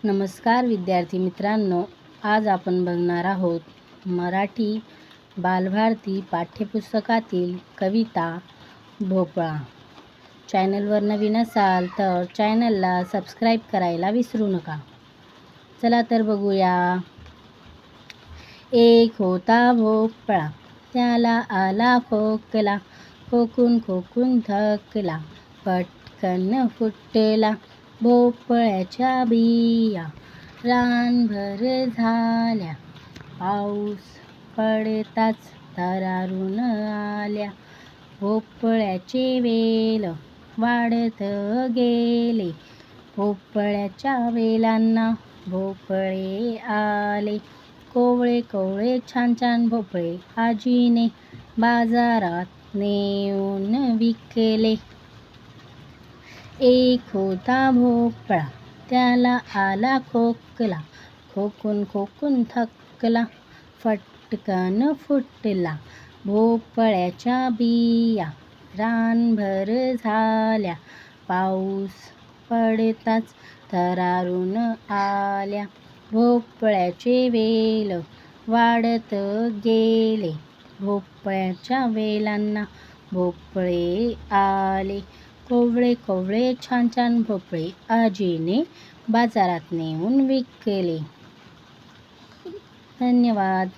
नमस्कार विद्यार्थी मित्रांनो, आज आपण बघणार आहोत मराठी बालभारती पाठ्यपुस्तकातील कविता भोपळा। चॅनलवर नवीन असाल तर चॅनलला सबस्क्राईब करायला विसरू नका। चला तर बघूया। एक होता भोपळा, त्याला आला खोकला, खोकून खोकून थकला, पटकन फुटला भोपळ्याच्या बिया, रानभर झाल्या, पाऊस पडताच तरारून आल्या, भोपळ्याचे वेल वाढत गेले, भोपळ्याच्या वेलांना भोपळे आले, कोवळे कोवळे छान छान भोपळे आजीने बाजारात नेऊन विकले। एक होता भोपळा, त्याला आला खोकला, खोकून खोकून थकला, पटकन फुटला भोपळ्याच्या बिया, रानभर झाल्या, पाऊस पडताच थरारून आल्या, भोपळ्याचे वेल वाढत गेले, भोपळ्याच्या वेलांना भोपळे आले, कोवळे कोवळे छान छान भोपळे आजीने बाजारात नेऊन विकले। धन्यवाद।